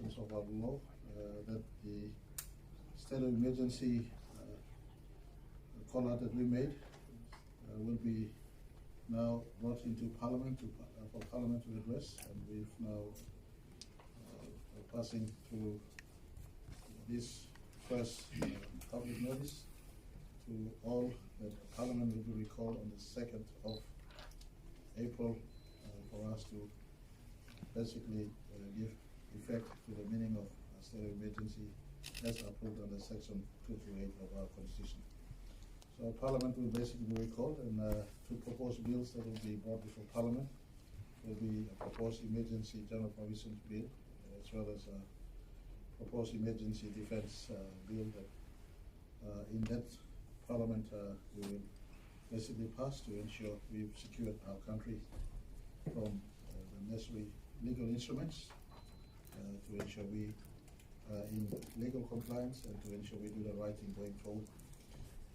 of our law that the state of emergency call out that we made will be now brought into Parliament for Parliament to address, and we've now passing through this first public notice to all that Parliament will be recalled on the 2nd of April for us to basically give effect to the meaning of state of emergency as approved under Section 228 of our Constitution. So Parliament will basically be recalled, and two proposed bills that will be brought before Parliament will be a proposed emergency general provisions bill, as well as a proposed emergency defense bill that in that Parliament we will basically pass to ensure we've secured our country from the necessary legal instruments to ensure we are in legal compliance and to ensure we do the right thing going forward.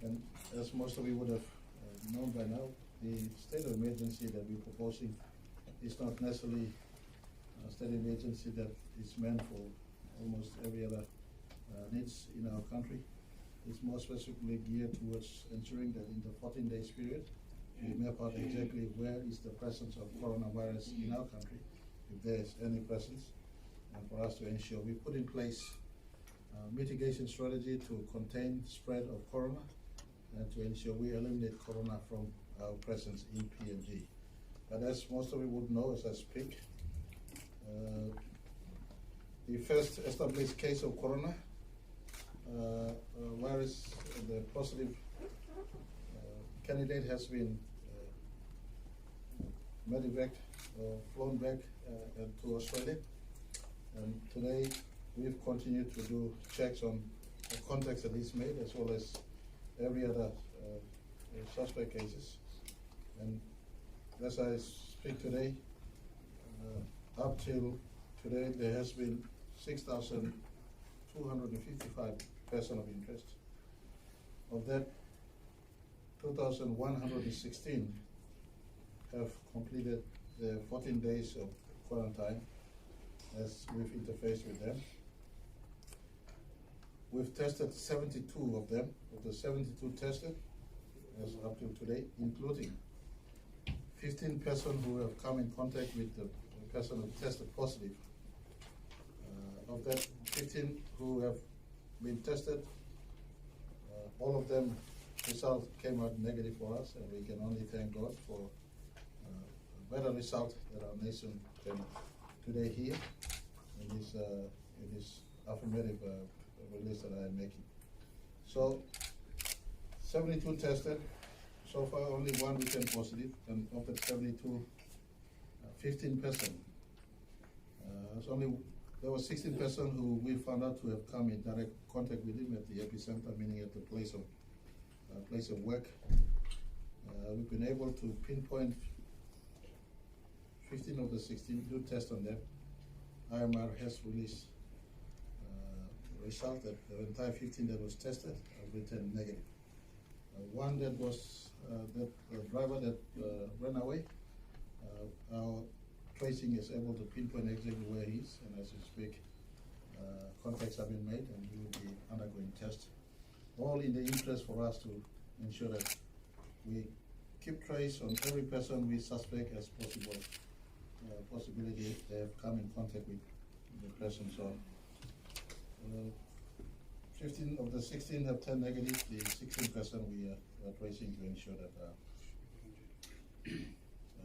And as most of you would have known by now, the state of emergency that we're proposing is not necessarily a state of emergency that is meant for almost every other needs in our country. It's more specifically geared towards ensuring that in the 14 days period, we map out exactly where is the presence of coronavirus in our country, if there is any presence, and for us to ensure we put in place a mitigation strategy to contain spread of corona and to ensure we eliminate corona from our presence in PNG. But as most of you would know as I speak, the first established case of corona virus, the positive candidate has been medevaced or flown back to Australia. And today we've continued to do checks on the contacts that he's made, as well as every other suspect cases. And as I speak today, up till today, there has been 6,255 persons of interest. Of that, 2,116 have completed the 14 days of quarantine as we've interfaced with them. We've tested 72 of them, of the 72 tested as up to today, including 15 persons who have come in contact with the person who tested positive. Of that 15 who have been tested, all of them result came out negative for us, and we can only thank God for a better result that our nation can today hear in this affirmative release that I am making. So 72 tested, so far only one returned positive, and of the 72, 15 persons. There were 16 persons who we found out to have come in direct contact with him at the epicenter, meaning at the place of work. We've been able to pinpoint 15 of the 16, do tests on them. IMR has released a result that the entire 15 that was tested have returned negative. One that was the driver that ran away, our tracing is able to pinpoint exactly where he is, and as we speak, contacts have been made and he will be undergoing tests. All in the interest for us to ensure that we keep trace on every person we suspect as possibility they have come in contact with the person. So 15 of the 16 have turned negative. The 16th person we are tracing to ensure that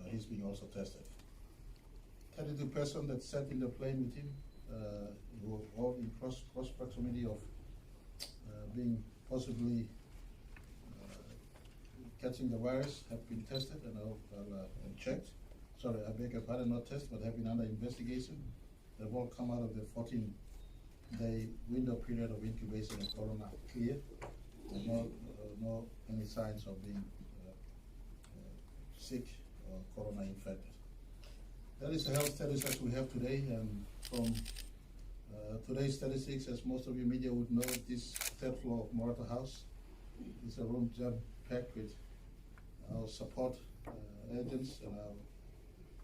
he's being also tested. 32 persons that sat in the plane with him, who were all in close proximity of being possibly catching the virus, have been tested and checked. Sorry, I beg your pardon, not tested, but have been under investigation. They've all come out of the 14-day window period of incubation of corona clear. There's no any signs of being sick or corona infected. That is the health status as we have today, and from today's statistics, as most of you media would know, this third floor of Marape House is a room jam-packed with our support agents and our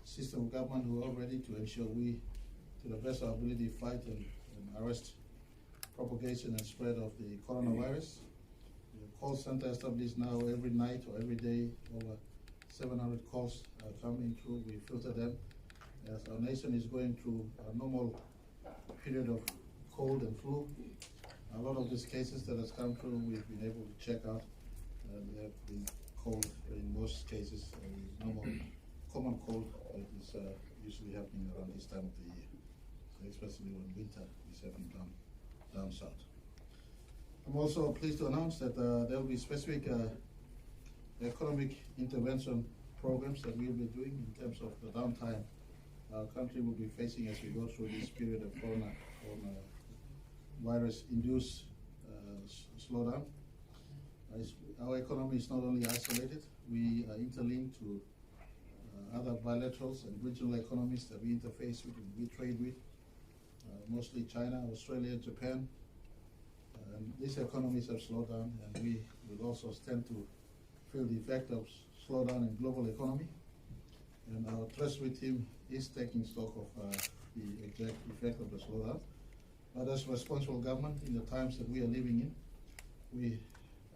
system of government who are ready to ensure we to the best of our ability, fight and arrest propagation and spread of the coronavirus. The call center established now every night or every day, over 700 calls are coming through. We filter them as our nation is going through a normal period of cold and flu. A lot of these cases that has come through, we've been able to check out. They have been cold, in most cases, a normal common cold that is usually happening around this time of the year, so especially when winter is happening down south. I'm also pleased to announce that there will be specific economic intervention programs that we will be doing in terms of the downtime our country will be facing as we go through this period of coronavirus-induced slowdown. Our economy is not only isolated, we are interlinked to other bilaterals and regional economies that we interface with and we trade with, mostly China, Australia, Japan. These economies have slowed down, and we will also stand to feel the effect of slowdown in global economy. And our treasury team is taking stock of the exact effect of the slowdown. But as responsible government in the times that we are living in, we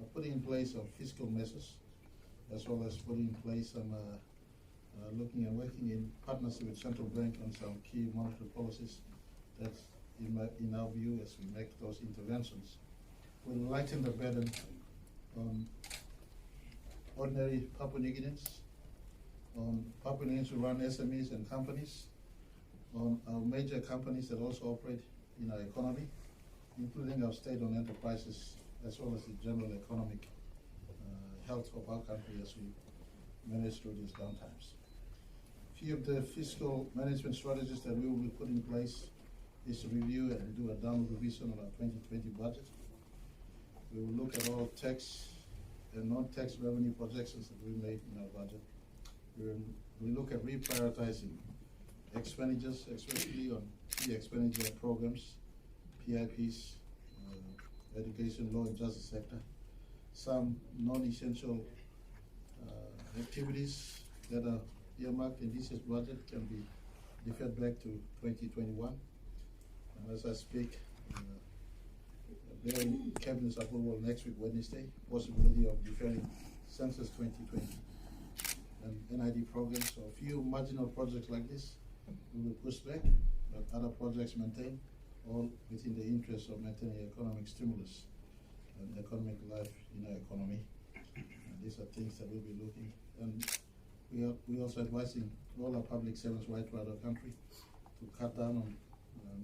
are putting in place some fiscal measures, as well as putting in place some looking and working in partnership with central bank on some key monetary policies that, in our view, as we make those interventions, will lighten the burden on ordinary Papua New Guineans, on Papua New Guineans who run SMEs and companies, on our major companies that also operate in our economy, including our state-owned enterprises, as well as the general economic health of our country as we manage through these downtimes. A few of the fiscal management strategies that we will be putting in place is to review and do a downward revision on our 2020 budget. We will look at all tax and non-tax revenue projections that we made in our budget. We look at reprioritizing expenditures, especially on key expenditure programs, PIPs, education, law and justice sector. Some non-essential activities that are earmarked in this year's budget can be deferred back to 2021. And as I speak, there cabinet's approval next week, Wednesday, possibility of deferring census 2020 and NID programs. So a few marginal projects like this will be pushed back, but other projects maintained, all within the interest of maintaining economic stimulus and economic life in our economy. And these are things that we'll be looking. And we also advising all our public servants right throughout our country to cut down on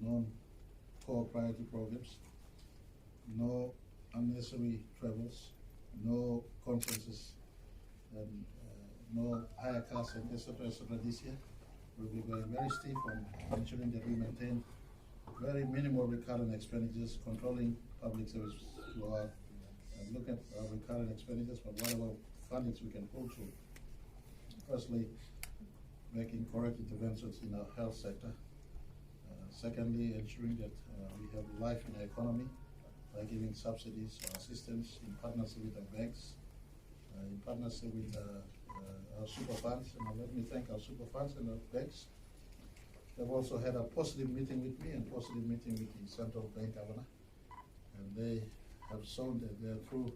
non-core priority programs, no unnecessary travels, no conferences, and no higher costs, and etc. this year. We'll be going very stiff on ensuring that we maintain very minimal recurrent expenditures, controlling public service law, and look at our recurrent expenditures, but whatever fundings we can pull through. Firstly, making correct interventions in our health sector. Secondly, ensuring that we have life in the economy by giving subsidies or assistance in partnership with our banks, in partnership with our super funds. And let me thank our super funds and our banks. They've also had a positive meeting with me and positive meeting with the central bank governor. And they have shown that they're true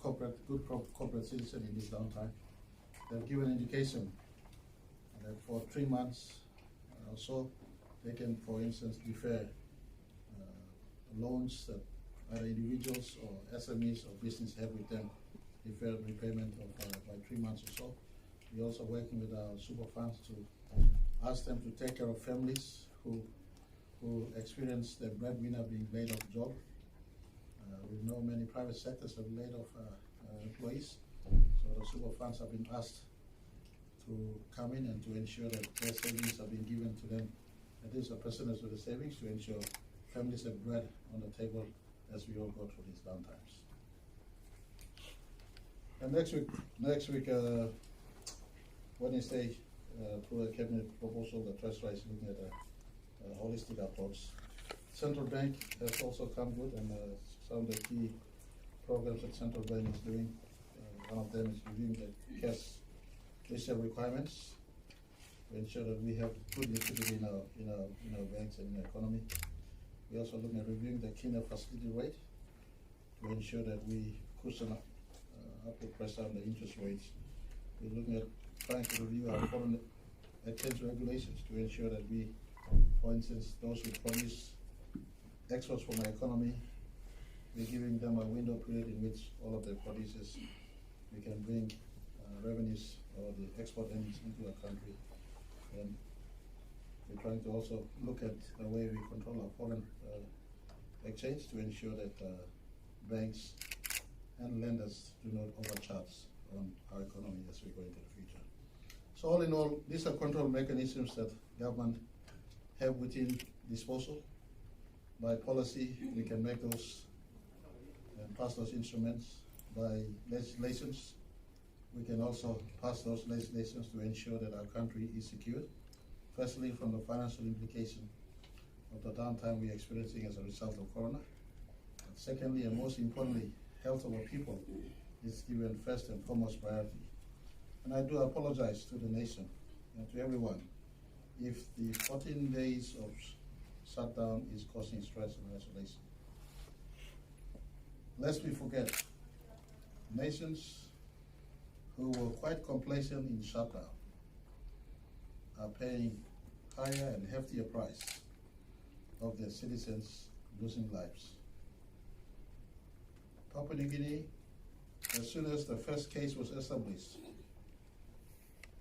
good corporate citizen in this downtime. They've given indication that for 3 months or so, they can, for instance, defer loans that either individuals or SMEs or business have with them, defer repayment of by 3 months or so. We're also working with our super funds to ask them to take care of families who experience their breadwinner being laid off job. We know many private sectors have laid off employees, so the super funds have been asked to come in and to ensure that their savings are being given to them. That is a percentage of the savings to ensure families have bread on the table as we all go through these downtimes. And next week, Wednesday, through a cabinet proposal, the Treasury is looking at a holistic approach. Central Bank has also come good, and some of the key programs that Central Bank is doing. One of them is reviewing the cash reserve requirements. to ensure that we have good liquidity in our banks and in the economy. We also look at reviewing the Kenya facility rate to ensure that we cushion upward pressure on the interest rates. We're looking at trying to review our foreign exchange regulations to ensure that we, for instance, those who promise exports from our economy, we're giving them a window period in which all of their produces we can bring revenues or the export earnings into our country. And we're trying to also look at the way we control our foreign exchange to ensure that banks and lenders do not overcharge on our economy as we go into the future. So all in all, these are control mechanisms that government have within disposal. By policy, we can make those and pass those instruments. By legislations, we can also pass those legislations to ensure that our country is secured. Firstly, from the financial implication of the downtime we're experiencing as a result of Corona. And secondly, and most importantly, health of our people is given first and foremost priority. And I do apologize to the nation and to everyone if the 14 days of shutdown is causing stress and isolation. Lest we forget, nations who were quite complacent in shutdown are paying higher and heftier price of their citizens losing lives. Papua New Guinea, as soon as the first case was established,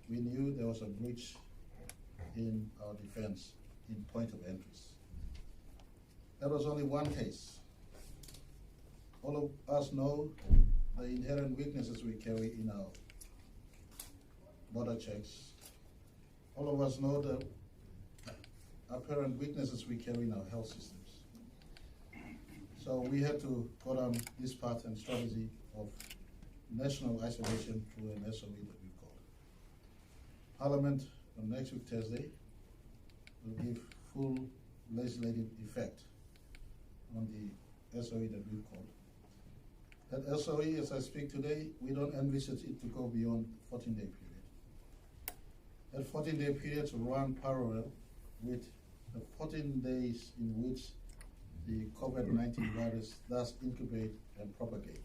we knew there was a breach in our defense in point of entries. That was only one case. All of us know the inherent weaknesses we carry in our border checks. All of us know the apparent weaknesses we carry in our health systems. So we had to go down this path and strategy of national isolation through an SOE that we called. Parliament on next week Thursday will give full legislative effect on the SOE that we've called. That SOE, as I speak today, we don't envisage it to go beyond 14-day period. That 14-day period to run parallel with the 14 days in which the COVID-19 virus does incubate and propagate.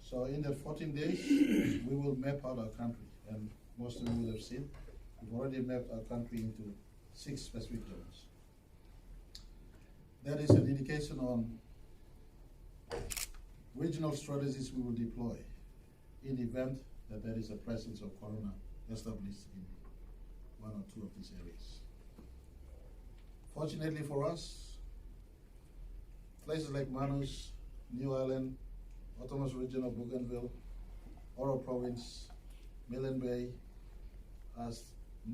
So in the 14 days, we will map out our country, and most of you will have seen, we've already mapped our country into 6 specific zones. That is an indication on regional strategies we will deploy in the event that there is a presence of corona established in 1 or 2 of these areas. Fortunately for us, places like Manus, New Island, Autonomous Region of Bougainville, Oro Province, Milne Bay, as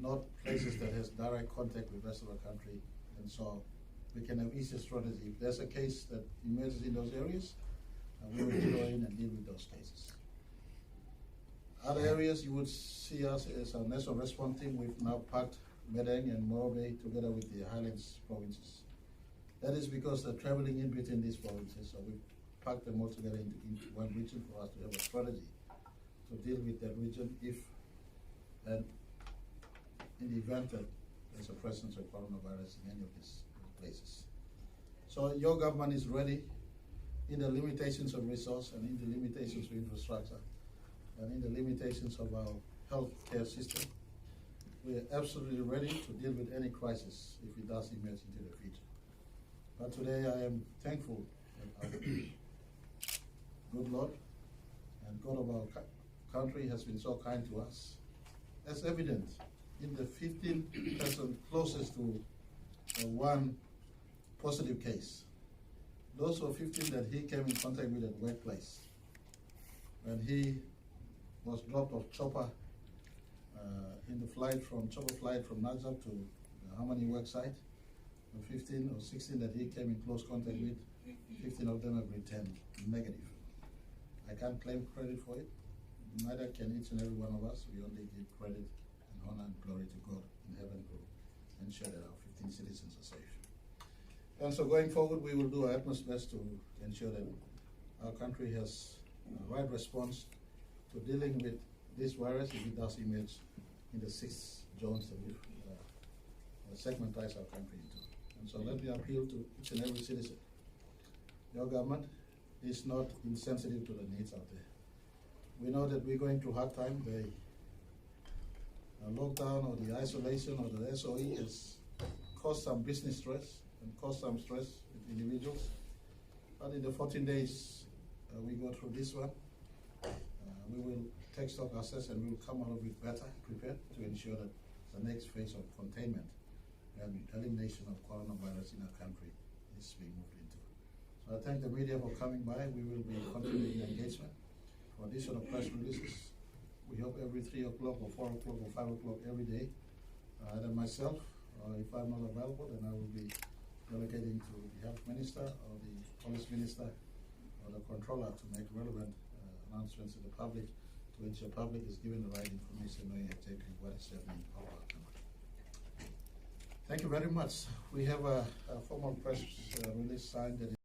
not places that has direct contact with the rest of the country, and so we can have easier strategy. If there's a case that emerges in those areas, we will go in and deal with those cases. Other areas you would see us as a national response team. We've now packed Medang and Marape together with the Highlands provinces. That is because they're traveling in between these provinces, so we packed them all together into one region for us to have a strategy to deal with that region if and in the event that there's a presence of coronavirus in any of these places. So your government is ready in the limitations of resource and in the limitations of infrastructure and in the limitations of our healthcare system. We are absolutely ready to deal with any crisis if it does emerge into the future. But today I am thankful that our good Lord and God of our country has been so kind to us. As evident in the 15 person closest to one positive case. Those were 15 that he came in contact with at workplace. When he was dropped off chopper in the chopper flight from Najab to the Harmony worksite, the 15 or 16 that he came in close contact with, 15 of them have returned negative. I can't claim credit for it, neither can each and every one of us. We only give credit and honor and glory to God in heaven to ensure that our 15 citizens are safe. And so going forward, we will do our utmost best to ensure that our country has the right response to dealing with this virus if it does emerge in the 6 zones that we've segmentized our country into. And so let me appeal to each and every citizen. Your government is not insensitive to the needs out there. We know that we're going through hard time. The lockdown or the isolation or the SOE has caused some business stress and caused some stress with individuals. But in the 14 days we go through this one, we will take stock, assess, and we will come out of it better prepared to ensure that the next phase of containment and elimination of coronavirus in our country is being moved into. So I thank the media for coming by. We will be continuing the engagement for additional press releases. We hope every 3 o'clock or 4 o'clock or 5 o'clock every day. Either myself, or if I'm not available, then I will be delegating to the health minister or the police minister or the controller to make relevant announcements to the public, to ensure the public is given the right information knowing exactly what is happening in our country. Thank you very much. We have a formal press release signed that